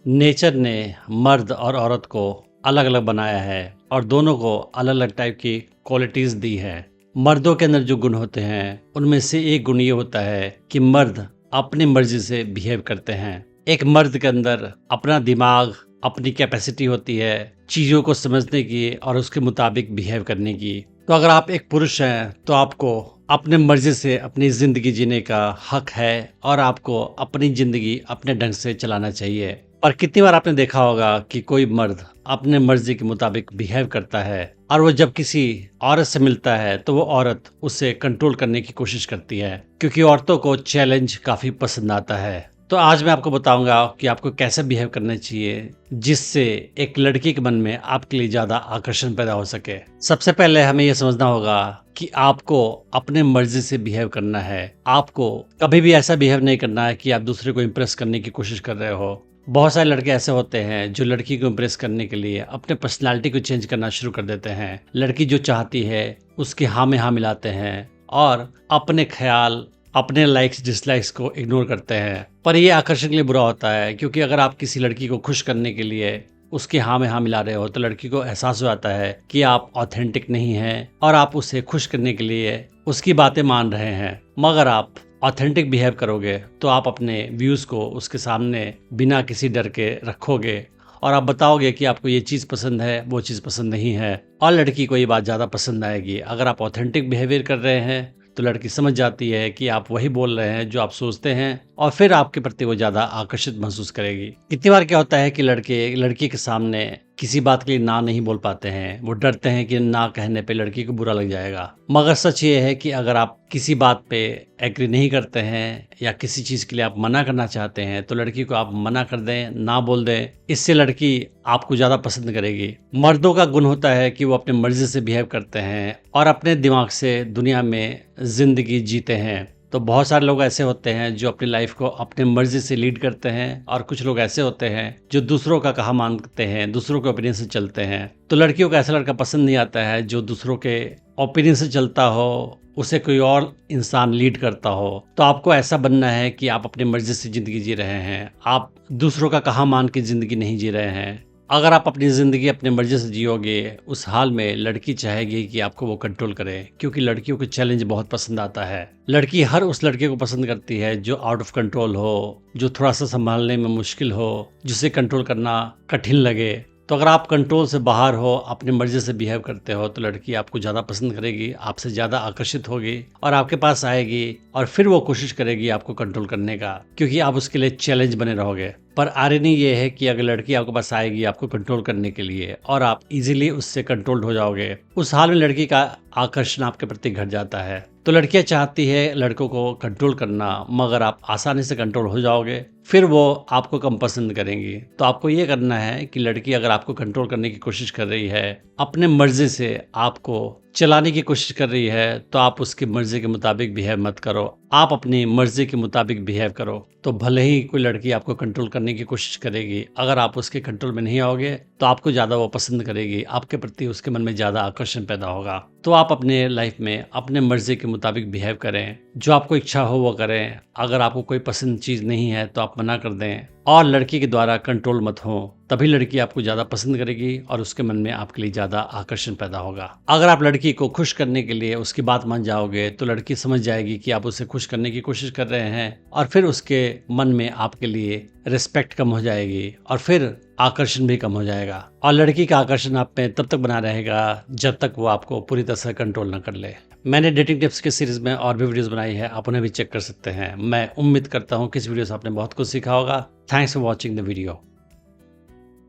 Nature ने मर्द और औरत को अलग अलग बनाया है और दोनों को अलग अलग टाइप की क्वालिटीज दी है। मर्दों के अंदर जो गुण होते हैं उनमें से एक गुण ये होता है कि मर्द अपनी मर्जी से बिहेव करते हैं। एक मर्द के अंदर अपना दिमाग, अपनी कैपेसिटी होती है चीज़ों को समझने की और उसके मुताबिक बिहेव करने की। तो अगर आप एक पुरुष हैं तो आपको अपने मर्जी से अपनी ज़िंदगी जीने का हक है और आपको अपनी ज़िंदगी अपने ढंग से चलाना चाहिए। और कितनी बार आपने देखा होगा कि कोई मर्द अपने मर्जी के मुताबिक बिहेव करता है और वो जब किसी औरत से मिलता है तो वो औरत उसे कंट्रोल करने की कोशिश करती है, क्योंकि औरतों को चैलेंज काफ़ी पसंद आता है। तो आज मैं आपको बताऊंगा कि आपको कैसे बिहेव करना चाहिए जिससे एक लड़की के मन में आपके लिए ज्यादा आकर्षण पैदा हो सके। सबसे पहले हमें यह समझना होगा कि आपको अपने मर्जी से बिहेव करना है। आपको कभी भी ऐसा बिहेव नहीं करना है कि आप दूसरे को इम्प्रेस करने की कोशिश कर रहे हो। बहुत सारे लड़के ऐसे होते हैं जो लड़की को इम्प्रेस करने के लिए अपने पर्सनालिटी को चेंज करना शुरू कर देते हैं। लड़की जो चाहती है उसके हाँ में हाँ मिलाते हैं और अपने ख्याल, अपने लाइक्स डिसलाइक्स को इग्नोर करते हैं। पर यह आकर्षण के लिए बुरा होता है, क्योंकि अगर आप किसी लड़की को खुश करने के लिए उसके हाँ में हाँ मिला रहे हो तो लड़की को एहसास हो जाता है कि आप ऑथेंटिक नहीं हैं और आप उसे खुश करने के लिए उसकी बातें मान रहे हैं। मगर आप ऑथेंटिक बिहेव करोगे तो आप अपने व्यूज़ को उसके सामने बिना किसी डर के रखोगे और आप बताओगे कि आपको ये चीज़ पसंद है, वो चीज़ पसंद नहीं है, और लड़की को ये बात ज़्यादा पसंद आएगी। अगर आप ऑथेंटिक बिहेवियर कर रहे हैं तो लड़की समझ जाती है कि आप वही बोल रहे हैं जो आप सोचते हैं और फिर आपके प्रति वो ज़्यादा आकर्षित महसूस करेगी। कितनी बार क्या होता है कि लड़के लड़की के सामने किसी बात के लिए ना नहीं बोल पाते हैं। वो डरते हैं कि ना कहने पे लड़की को बुरा लग जाएगा। मगर सच ये है कि अगर आप किसी बात पे एग्री नहीं करते हैं या किसी चीज़ के लिए आप मना करना चाहते हैं तो लड़की को आप मना कर दें, ना बोल दें। इससे लड़की आपको ज़्यादा पसंद करेगी। मर्दों का गुण होता है कि वो अपने मर्जी से बिहेव करते हैं और अपने दिमाग से दुनिया में ज़िंदगी जीते हैं। तो बहुत सारे लोग ऐसे होते हैं जो अपनी लाइफ को अपने मर्जी से लीड करते हैं और कुछ लोग ऐसे होते हैं जो दूसरों का कहा मानते हैं, दूसरों के ओपिनियन से चलते हैं। तो लड़कियों को ऐसा लड़का पसंद नहीं आता है जो दूसरों के ओपिनियन से चलता हो, उसे कोई और इंसान लीड करता हो। तो आपको ऐसा बनना है कि आप अपनी मर्जी से ज़िंदगी जी रहे हैं, आप दूसरों का कहा मान के ज़िंदगी नहीं जी रहे हैं। अगर आप अपनी ज़िंदगी अपनी मर्जी से जियोगे उस हाल में लड़की चाहेगी कि आपको वो कंट्रोल करे, क्योंकि लड़कियों को चैलेंज बहुत पसंद आता है। लड़की हर उस लड़के को पसंद करती है जो आउट ऑफ कंट्रोल हो, जो थोड़ा सा संभालने में मुश्किल हो, जिसे कंट्रोल करना कठिन लगे। तो अगर आप कंट्रोल से बाहर हो, अपनी मर्जी से बिहेव करते हो तो लड़की आपको ज़्यादा पसंद करेगी, आपसे ज़्यादा आकर्षित होगी और आपके पास आएगी और फिर वो कोशिश करेगी आपको कंट्रोल करने का, क्योंकि आप उसके लिए चैलेंज बने रहोगे। पर आयरनी ये है कि अगर लड़की आपके पास आएगी आपको कंट्रोल करने के लिए और आप इजीली उससे कंट्रोल्ड हो जाओगे, उस हाल में लड़की का आकर्षण आपके प्रति घट जाता है। तो लड़कियां चाहती है लड़कों को कंट्रोल करना, मगर आप आसानी से कंट्रोल हो जाओगे फिर वो आपको कम पसंद करेंगी। तो आपको ये करना है कि लड़की अगर आपको कंट्रोल करने की कोशिश कर रही है, अपने मर्जी से आपको चलाने की कोशिश कर रही है, तो आप उसकी मर्जी के मुताबिक बिहेव मत करो, आप अपनी मर्जी के मुताबिक बिहेव करो। तो भले ही कोई लड़की आपको कंट्रोल करने की कोशिश करेगी, अगर आप उसके कंट्रोल में नहीं आओगे तो आपको ज़्यादा वो पसंद करेगी, आपके प्रति उसके मन में ज़्यादा आकर्षण पैदा होगा। तो आप अपने लाइफ में अपने मर्जी के मुताबिक बिहेव करें, जो आपको इच्छा हो वो करें। अगर आपको कोई पसंद चीज़ नहीं है तो आप मना कर दें और लड़की के द्वारा कंट्रोल मत हो, तभी लड़की आपको ज़्यादा पसंद करेगी और उसके मन में आपके लिए ज़्यादा आकर्षण पैदा होगा। अगर आप लड़की को खुश करने के लिए उसकी बात मान जाओगे तो लड़की समझ जाएगी कि आप उसे खुश करने की कोशिश कर रहे हैं और फिर उसके मन में आपके लिए रिस्पेक्ट कम हो जाएगी और फिर आकर्षण भी कम हो जाएगा। और लड़की का आकर्षण आप में तब तक बना रहेगा जब तक वो आपको पूरी तरह से कंट्रोल न कर ले। मैंने डेटिंग टिप्स की सीरीज में और भी वीडियोस बनाई है, आप उन्हें भी चेक कर सकते हैं। मैं उम्मीद करता हूँ कि इस वीडियो से आपने बहुत कुछ सीखा होगा। Thanks for watching the video.